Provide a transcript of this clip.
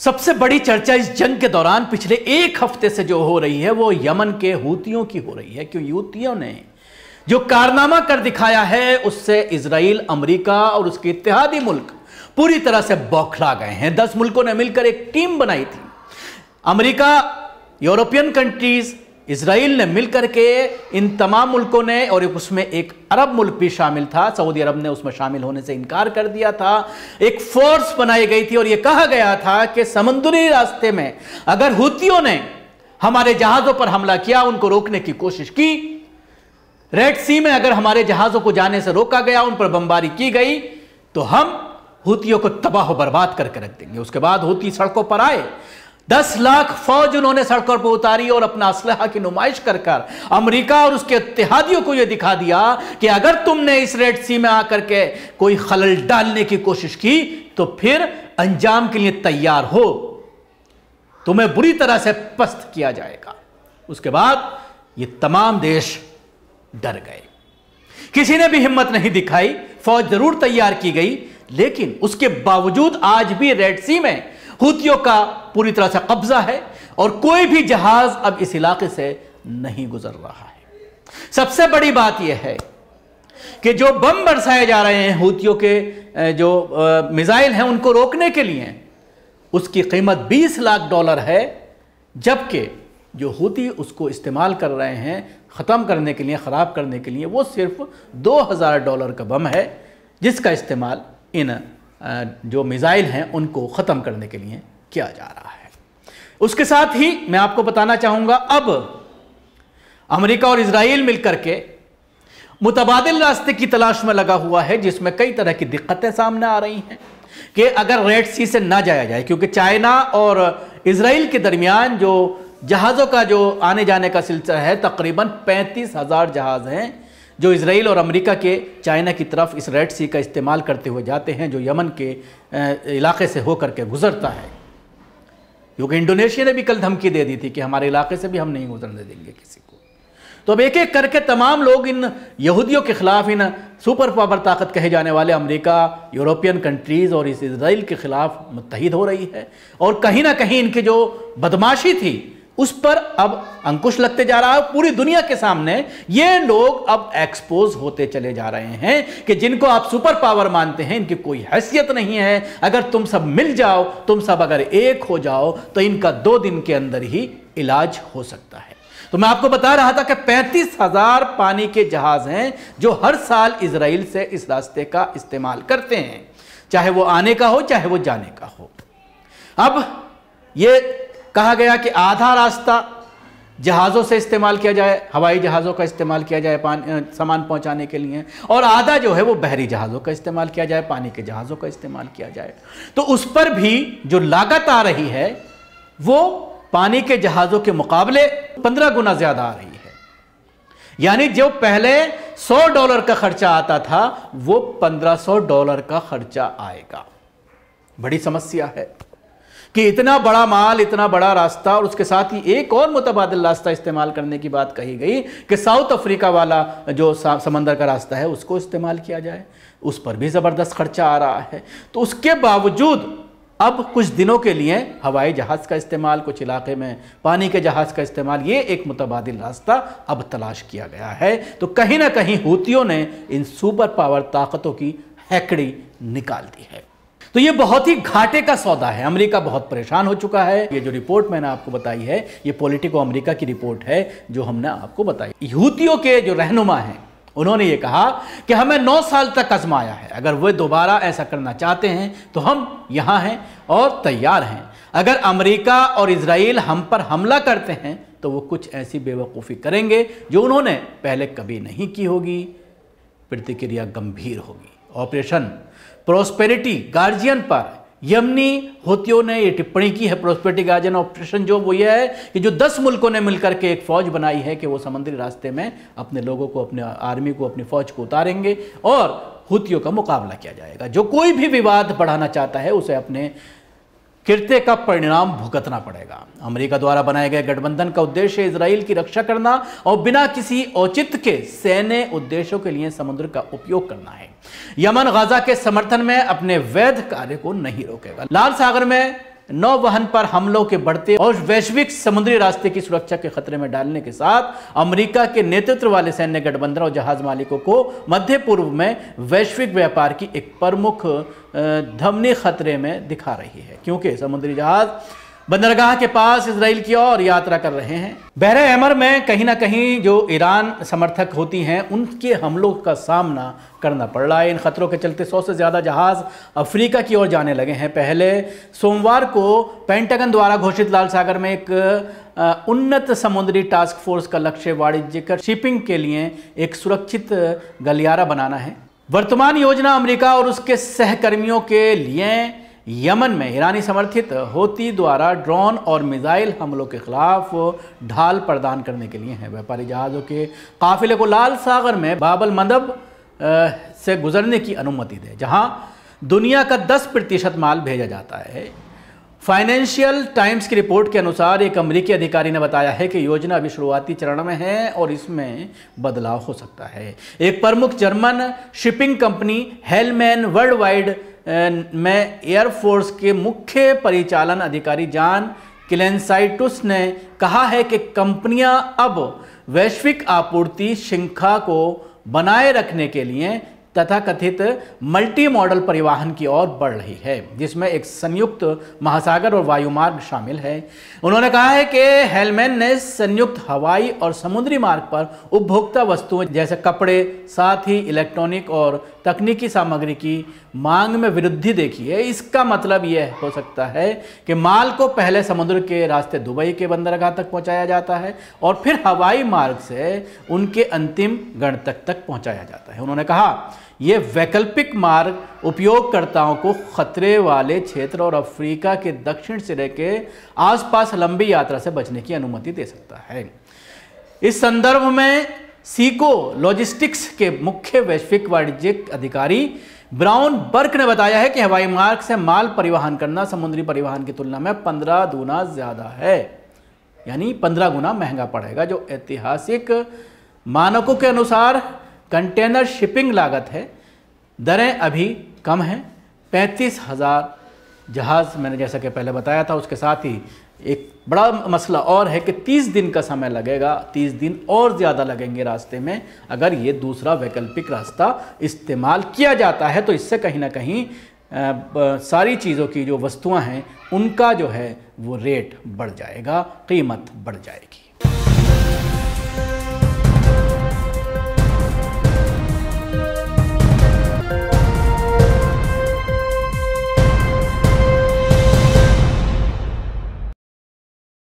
सबसे बड़ी चर्चा इस जंग के दौरान पिछले एक हफ्ते से जो हो रही है वो यमन के हूतियों की हो रही है। क्यों हूतियों ने जो कारनामा कर दिखाया है उससे इजराइल, अमेरिका और उसके इत्तेहादी मुल्क पूरी तरह से बौखला गए हैं। 10 मुल्कों ने मिलकर एक टीम बनाई थी। अमेरिका, यूरोपियन कंट्रीज, इजराइल ने मिलकर के इन तमाम मुल्कों ने, और उसमें एक अरब मुल्क भी शामिल था, सऊदी अरब ने उसमें शामिल होने से इनकार कर दिया था। एक फोर्स बनाई गई थी और यह कहा गया था कि समुद्री रास्ते में अगर हूतियों ने हमारे जहाजों पर हमला किया, उनको रोकने की कोशिश की, रेड सी में अगर हमारे जहाजों को जाने से रोका गया, उन पर बमबारी की गई, तो हम हूतियों को तबाह बर्बाद करके रख देंगे। उसके बाद हूती सड़कों पर आए, 10 लाख फौज उन्होंने सड़कों पर उतारी और अपना असलहा की नुमाइश कर अमेरिका और उसके इत्तेहादियों को यह दिखा दिया कि अगर तुमने इस रेड सी में आकर के कोई खलल डालने की कोशिश की तो फिर अंजाम के लिए तैयार हो, तुम्हें बुरी तरह से पस्त किया जाएगा। उसके बाद ये तमाम देश डर गए, किसी ने भी हिम्मत नहीं दिखाई। फौज जरूर तैयार की गई, लेकिन उसके बावजूद आज भी रेड सी में हूतियों का पूरी तरह से कब्जा है और कोई भी जहाज अब इस इलाके से नहीं गुजर रहा है। सबसे बड़ी बात यह है कि जो बम बरसाए जा रहे हैं हूतियों के जो मिसाइल हैं उनको रोकने के लिए, उसकी कीमत $20 लाख है, जबकि जो हूती उसको इस्तेमाल कर रहे हैं ख़त्म करने के लिए, ख़राब करने के लिए, वो सिर्फ $2000 का बम है, जिसका इस्तेमाल इन जो मिसाइल हैं उनको ख़त्म करने के लिए किया जा रहा है। उसके साथ ही मैं आपको बताना चाहूँगा, अब अमेरिका और इजराइल मिलकर के मुतबादिल रास्ते की तलाश में लगा हुआ है, जिसमें कई तरह की दिक्कतें सामने आ रही हैं कि अगर रेड सी से ना जाया जाए, क्योंकि चाइना और इजराइल के दरमियान जो जहाज़ों का जो आने जाने का सिलसिला है, तकरीबन 35,000 जहाज़ हैं जो इजराइल और अमेरिका के चाइना की तरफ इस रेड सी का इस्तेमाल करते हुए जाते हैं, जो यमन के इलाके से होकर के गुजरता है। क्योंकि इंडोनेशिया ने भी कल धमकी दे दी थी कि हमारे इलाके से भी हम नहीं गुजरने देंगे किसी को। तो अब एक एक करके तमाम लोग इन यहूदियों के खिलाफ, इन सुपर पावर ताकत कहे जाने वाले अमेरिका, यूरोपियन कंट्रीज और इस इजराइल के खिलाफ मुत्तहिद हो रही है, और कहीं ना कहीं इनकी जो बदमाशी थी उस पर अब अंकुश लगते जा रहा है। पूरी दुनिया के सामने ये लोग अब एक्सपोज होते चले जा रहे हैं कि जिनको आप सुपर पावर मानते हैं, इनकी कोई हैसियत नहीं है। अगर तुम सब मिल जाओ, तुम सब अगर एक हो जाओ, तो इनका 2 दिन के अंदर ही इलाज हो सकता है। तो मैं आपको बता रहा था कि 35,000 पानी के जहाज हैं जो हर साल इजराइल से इस रास्ते का इस्तेमाल करते हैं, चाहे वो आने का हो चाहे वो जाने का हो। अब ये कहा गया कि आधा रास्ता जहाज़ों से इस्तेमाल किया जाए, हवाई जहाज़ों का इस्तेमाल किया जाए सामान पहुंचाने के लिए, और आधा जो है वो बहरी जहाज़ों का इस्तेमाल किया जाए, पानी के जहाज़ों का इस्तेमाल किया जाए। तो उस पर भी जो लागत आ रही है वो पानी के जहाज़ों के मुकाबले 15 गुना ज़्यादा आ रही है। यानी जो पहले $100 का खर्चा आता था वो $1500 का खर्चा आएगा। बड़ी समस्या है कि इतना बड़ा माल, इतना बड़ा रास्ता, और उसके साथ ही एक और मुतबादिल रास्ता इस्तेमाल करने की बात कही गई कि साउथ अफ्रीका वाला जो समंदर का रास्ता है उसको इस्तेमाल किया जाए, उस पर भी ज़बरदस्त खर्चा आ रहा है। तो उसके बावजूद अब कुछ दिनों के लिए हवाई जहाज़ का इस्तेमाल, कुछ इलाके में पानी के जहाज़ का इस्तेमाल, ये एक मुतबादिल रास्ता अब तलाश किया गया है। तो कहीं ना कहीं हूतियों ने इन सुपर पावर ताकतों की हैकड़ी निकाल दी है। तो ये बहुत ही घाटे का सौदा है। अमेरिका बहुत परेशान हो चुका है। ये जो रिपोर्ट मैंने आपको बताई है, ये पॉलिटिको अमेरिका की रिपोर्ट है जो हमने आपको बताई। हूतियों के जो रहनुमा हैं उन्होंने ये कहा कि हमें 9 साल तक आजमाया है, अगर वे दोबारा ऐसा करना चाहते हैं तो हम यहाँ हैं और तैयार हैं। अगर अमेरिका और इजराइल हम पर हमला करते हैं तो वो कुछ ऐसी बेवकूफ़ी करेंगे जो उन्होंने पहले कभी नहीं की होगी। प्रतिक्रिया गंभीर होगी। ऑपरेशन प्रोस्पेरिटी गार्जियन पर यमनी हूतियों ने ये टिप्पणी की है। प्रोस्पेरिटी गार्जियन ऑपरेशन जो वो ये है कि जो 10 मुल्कों ने मिलकर के एक फौज बनाई है कि वो समुद्री रास्ते में अपने लोगों को, अपने आर्मी को, अपनी फौज को उतारेंगे और हूतियों का मुकाबला किया जाएगा। जो कोई भी विवाद बढ़ाना चाहता है उसे अपने कृत्य का परिणाम भुगतना पड़ेगा। अमेरिका द्वारा बनाए गए गठबंधन का उद्देश्य इजराइल की रक्षा करना और बिना किसी औचित्य के सैन्य उद्देश्यों के लिए समुद्र का उपयोग करना है। यमन गाजा के समर्थन में अपने वैध कार्य को नहीं रोकेगा। लाल सागर में नौवहन पर हमलों के बढ़ते और वैश्विक समुद्री रास्ते की सुरक्षा के खतरे में डालने के साथ अमेरिका के नेतृत्व वाले सैन्य गठबंधन और जहाज मालिकों को मध्य पूर्व में वैश्विक व्यापार की एक प्रमुख धमनी खतरे में दिखा रही है, क्योंकि समुद्री जहाज बंदरगाह के पास इजराइल की ओर यात्रा कर रहे हैं। बहरे अहमर में कहीं ना कहीं जो ईरान समर्थक होती हैं उनके हमलों का सामना करना पड़ रहा है। इन खतरों के चलते 100 से ज़्यादा जहाज़ अफ्रीका की ओर जाने लगे हैं। पहले सोमवार को पेंटागन द्वारा घोषित लाल सागर में एक उन्नत समुद्री टास्क फोर्स का लक्ष्य वाणिज्यिक शिपिंग के लिए एक सुरक्षित गलियारा बनाना है। वर्तमान योजना अमेरिका और उसके सहकर्मियों के लिए यमन में ईरानी समर्थित होती द्वारा ड्रोन और मिसाइल हमलों के खिलाफ ढाल प्रदान करने के लिए है। व्यापारी जहाज़ों के काफिले को लाल सागर में बाबल मंदब से गुजरने की अनुमति दे, जहां दुनिया का 10% माल भेजा जाता है। फाइनेंशियल टाइम्स की रिपोर्ट के अनुसार एक अमेरिकी अधिकारी ने बताया है कि योजना अभी शुरुआती चरण में है और इसमें बदलाव हो सकता है। एक प्रमुख German shipping company Hellman world wide में एयरफोर्स के मुख्य परिचालन अधिकारी जॉन क्लेनसाइटुस ने कहा है कि कंपनियां अब वैश्विक आपूर्ति श्रृंखला को बनाए रखने के लिए तथाकथित मल्टी मॉडल परिवहन की ओर बढ़ रही है, जिसमें एक संयुक्त महासागर और वायुमार्ग शामिल है। उन्होंने कहा है कि हेलमैन ने संयुक्त हवाई और समुद्री मार्ग पर उपभोक्ता वस्तुओं जैसे कपड़े, साथ ही इलेक्ट्रॉनिक और तकनीकी सामग्री की मांग में वृद्धि देखी है। इसका मतलब यह हो सकता है कि माल को पहले समुद्र के रास्ते दुबई के बंदरगाह तक पहुंचाया जाता है और फिर हवाई मार्ग से उनके अंतिम गंतव्य तक पहुंचाया जाता है। उन्होंने कहा यह वैकल्पिक मार्ग उपयोगकर्ताओं को खतरे वाले क्षेत्र और अफ्रीका के दक्षिण सिरे के आसपास लंबी यात्रा से बचने की अनुमति दे सकता है। इस संदर्भ में सीको लॉजिस्टिक्स के मुख्य वैश्विक वाणिज्यिक अधिकारी ब्राउन बर्क ने बताया है कि हवाई मार्ग से माल परिवहन करना समुद्री परिवहन की तुलना में 15 गुना ज्यादा है, यानी 15 गुना महंगा पड़ेगा। जो ऐतिहासिक मानकों के अनुसार कंटेनर शिपिंग लागत है, दरें अभी कम हैं। 35,000 जहाज़ मैंने जैसा कि पहले बताया था। उसके साथ ही एक बड़ा मसला और है कि 30 दिन का समय लगेगा, 30 दिन और ज़्यादा लगेंगे रास्ते में अगर ये दूसरा वैकल्पिक रास्ता इस्तेमाल किया जाता है। तो इससे कहीं ना कहीं सारी चीज़ों की जो वस्तुएं हैं उनका जो है वो रेट बढ़ जाएगा, कीमत बढ़ जाएगी।